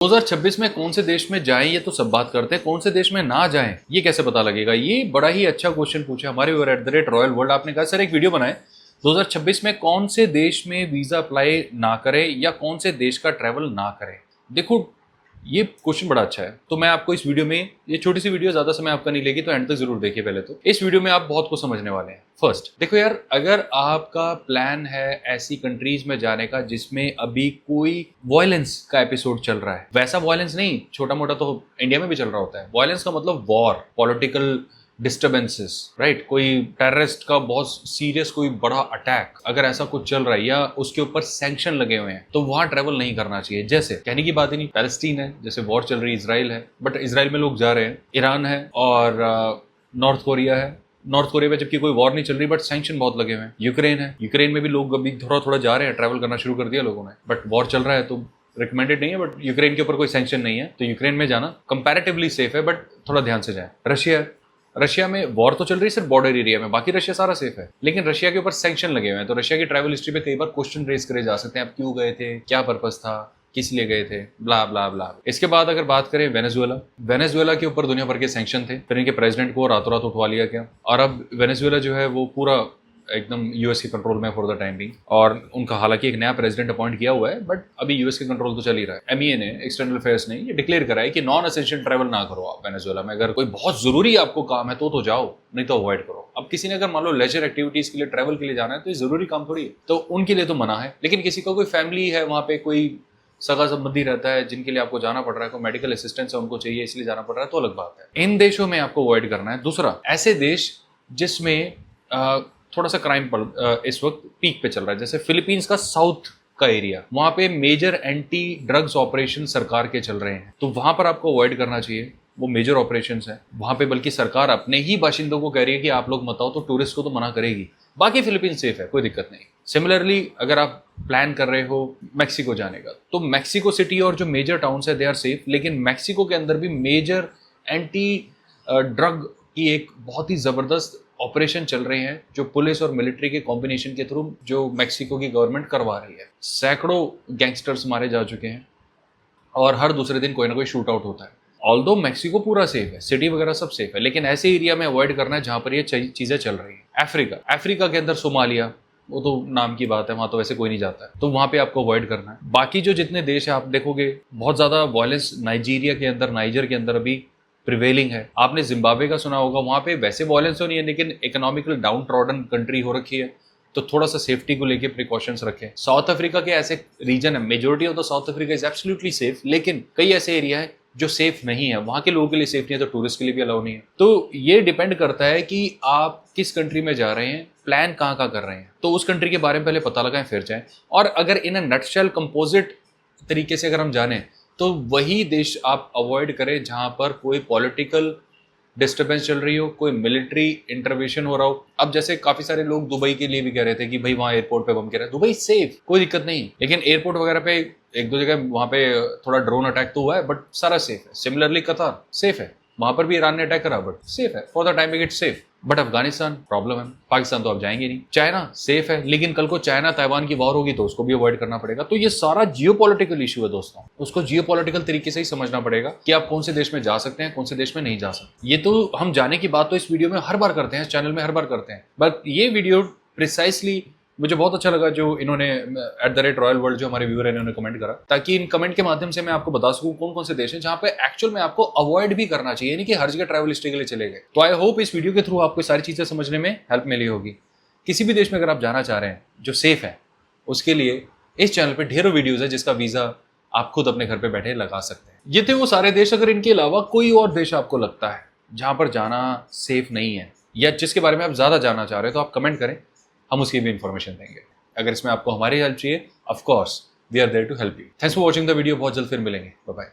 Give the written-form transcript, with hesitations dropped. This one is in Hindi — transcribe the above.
2026 में कौन से देश में जाएं ये तो सब बात करते हैं, कौन से देश में ना जाएं ये कैसे पता लगेगा। ये बड़ा ही अच्छा क्वेश्चन पूछा हमारे @रॉयल वर्ल्ड। आपने कहा सर एक वीडियो बनाए 2026 में कौन से देश में वीजा अप्लाई ना करें या कौन से देश का ट्रैवल ना करें। देखो ये क्वेश्चन बड़ा अच्छा है, तो मैं आपको इस वीडियो में, ये छोटी सी वीडियो ज्यादा समय आपका नहीं लेगी तो एंड तक जरूर देखिए। पहले तो इस वीडियो में आप बहुत कुछ समझने वाले हैं। फर्स्ट देखो यार, अगर आपका प्लान है ऐसी कंट्रीज में जाने का जिसमें अभी कोई वायलेंस का एपिसोड चल रहा है, वैसा वायलेंस नहीं, छोटा मोटा तो इंडिया में भी चल रहा होता है। वायलेंस का मतलब वॉर, पॉलिटिकल डिस्टर्बेंसेस, राइट, कोई टेररिस्ट का बहुत सीरियस कोई बड़ा अटैक, अगर ऐसा कुछ चल रहा है या उसके ऊपर सैंक्शन लगे हुए हैं तो वहां ट्रैवल नहीं करना चाहिए। जैसे कहने की बात ही नहीं, पैलेस्टीन है, जैसे वॉर चल रही है, इसराइल है, बट इसराइल में लोग जा रहे हैं, ईरान है और नॉर्थ कोरिया है। नॉर्थ कोरिया में जबकि कोई वॉर नहीं चल रही बट सैंक्शन बहुत लगे हुए हैं। यूक्रेन है, यूक्रेन में भी लोग अभी थोड़ा थोड़ा जा रहे हैं, ट्रैवल करना शुरू कर दिया लोगों ने, बट वॉर चल रहा है तो रिकमेंडेड नहीं है। बट यूक्रेन के ऊपर कोई सैंक्शन नहीं है तो यूक्रेन में जाना कंपैरेटिवली सेफ है, बट थोड़ा ध्यान से जाए। रशिया में वॉर तो चल रही है सिर्फ बॉर्डर एरिया में, बाकी रशिया सारा सेफ है, लेकिन रशिया के ऊपर सैंक्शन लगे हुए हैं तो रशिया की ट्रैवल हिस्ट्री पे कई बार क्वेश्चन रेज करे जा सकते हैं, आप क्यों गए थे, क्या पर्पस था, किस लिए गए थे, ब्ला ब्ला ब्ला। इसके बाद अगर बात करें वेनेजुएला के ऊपर दुनिया भर के सैंक्शन थे, फिर इनके प्रेसिडेंट को रातों रात उठवा लिया गया और अब वेनेजुएला जो है वो पूरा एकदम यूएस के कंट्रोल में फॉर द टाइम बिंग। और उनका हालांकि एक नया प्रेसिडेंट अपॉइंट किया हुआ है बट अभी यूएस के कंट्रोल तो चल ही रहा है। एमईए ने, एक्सटर्नल अफेयर्स ने ये डिक्लेयर करा है कि नॉन एसेंशियल ट्रैवल ना करो आप वेनेजुएला में। अगर कोई बहुत जरूरी आपको काम है तो जाओ, नहीं तो अवॉइड करो। अब किसी ने अगर मान लो लेजर एक्टिविटीज के लिए ट्रैवल के लिए जाना है तो ये जरूरी काम थोड़ी है, तो उनके लिए तो मना है। लेकिन किसी का कोई फैमिली है वहां पे, कोई सगा संबंधी रहता है जिनके लिए आपको जाना पड़ रहा है, कोई मेडिकल असिस्टेंस है उनको चाहिए इसलिए जाना पड़ रहा है, तो अलग बात है। इन देशों में आपको अवॉइड करना है। दूसरा, ऐसे देश जिसमें थोड़ा सा क्राइम इस वक्त पीक पे चल रहा है, जैसे फिलीपींस का साउथ का एरिया, वहां पे मेजर एंटी ड्रग्स ऑपरेशन सरकार के चल रहे हैं, तो वहां पर आपको अवॉइड करना चाहिए। वो मेजर ऑपरेशंस है वहां पे, बल्कि सरकार अपने ही बाशिंदों को कह रही है कि आप लोग मत आओ, तो टूरिस्ट को तो मना करेगी। बाकी फिलीपींस सेफ है, कोई दिक्कत नहीं। सिमिलरली अगर आप प्लान कर रहे हो मैक्सिको जाने का, तो मैक्सिको सिटी और जो मेजर टाउन्स है दे आर सेफ, लेकिन मैक्सिको के अंदर भी मेजर एंटी ड्रग की एक बहुत ही जबरदस्त ऑपरेशन चल रहे हैं जो पुलिस और मिलिट्री के कॉम्बिनेशन के थ्रू जो मैक्सिको की गवर्नमेंट करवा रही है। सैकड़ों गैंगस्टर्स मारे जा चुके हैं और हर दूसरे दिन कोई ना कोई शूट आउट होता है। ऑल्दो मैक्सिको पूरा सेफ है, सिटी वगैरह सब सेफ है, लेकिन ऐसे एरिया में अवॉइड करना है जहां पर ये चीजें चल रही हैं। अफ्रीका के अंदर सोमालिया, वो तो नाम की बात है, वहां तो वैसे कोई नहीं जाता है, तो वहां पे आपको अवॉइड करना है। बाकी जो जितने देश है आप देखोगे बहुत ज्यादा वायलेंस नाइजीरिया के अंदर, नाइजर के अंदर अभी प्रिवेलिंग है। आपने जिम्बाब्वे का सुना होगा, वहां पे वैसे वायलेंस तो नहीं है लेकिन इकोनॉमिकल डाउन ट्रॉडन कंट्री हो रखी है, तो थोड़ा सा सेफ्टी को लेके प्रिकॉशंस रखें। साउथ अफ्रीका के ऐसे रीजन है, majority of the south Africa is absolutely safe, लेकिन कई ऐसे एरिया है जो सेफ नहीं है, वहां के लोगों के लिए सेफ नहीं है तो टूरिस्ट के लिए भी अलाउ नहीं है। तो ये डिपेंड करता है कि आप किस कंट्री में जा रहे हैं, प्लान कहाँ का कर रहे हैं, तो उस कंट्री के बारे में पहले पता लगाएं फिर जाएं। और अगर इन अ नटशेल कंपोजिट तरीके से अगर हम जाने तो वही देश आप अवॉइड करें जहां पर कोई पॉलिटिकल डिस्टर्बेंस चल रही हो, कोई मिलिट्री इंटरवेंशन हो रहा हो। अब जैसे काफी सारे लोग दुबई के लिए भी कह रहे थे कि भाई वहां एयरपोर्ट पे बम गिरा है, दुबई सेफ, कोई दिक्कत नहीं, लेकिन एयरपोर्ट वगैरह पे एक दो जगह वहां पे थोड़ा ड्रोन अटैक तो हुआ है बट सारा सेफ है। सिमिलरली कतार सेफ है, वहां पर भी ईरान ने अटैक करा बट सेफ है, for the time it safe. But Afghanistan problem है, पाकिस्तान तो आप जाएंगे नहीं। चाइना सेफ है, लेकिन कल को चाइना ताइवान की वॉर होगी तो उसको भी अवॉइड करना पड़ेगा। तो ये सारा जियोपॉलिटिकल इशू है दोस्तों, उसको जियोपॉलिटिकल तरीके से ही समझना पड़ेगा कि आप कौन से देश में जा सकते हैं, कौन से देश में नहीं जा सकते। ये तो हम जाने की बात तो इस वीडियो में हर बार करते हैं, इस चैनल में हर बार करते हैं, बट ये वीडियो प्रिसाइसली मुझे बहुत अच्छा लगा जो इन्होंने @रॉयल वर्ल्ड जो हमारे व्यूअर है इन्होंने कमेंट करा, ताकि इन कमेंट के माध्यम से मैं आपको बता सकूं कौन कौन से देश हैं जहां पे एक्चुअल में आपको अवॉइड भी करना चाहिए, नहीं कि हर जगह ट्रैवल हिस्ट्री के लिए चले गए। तो आई होप इस वीडियो के थ्रू आपको सारी चीजें समझने में हेल्प मिली होगी। किसी भी देश में अगर आप जाना चाह रहे हैं जो सेफ है, उसके लिए इस चैनल पर ढेरों वीडियोज है जिसका वीजा आप खुद अपने घर पे बैठे लगा सकते हैं। ये थे वो सारे देश। अगर इनके अलावा कोई और देश आपको लगता है जहां पर जाना सेफ नहीं है या जिसके बारे में आप ज्यादा जानना चाह रहे हैं तो आप कमेंट करें, हम उसकी भी इंफॉर्मेशन देंगे। अगर इसमें आपको हमारी हेल्प चाहिए, of course we are there to help you. Thanks for watching the video. बहुत जल्द फिर मिलेंगे, बाय बाय।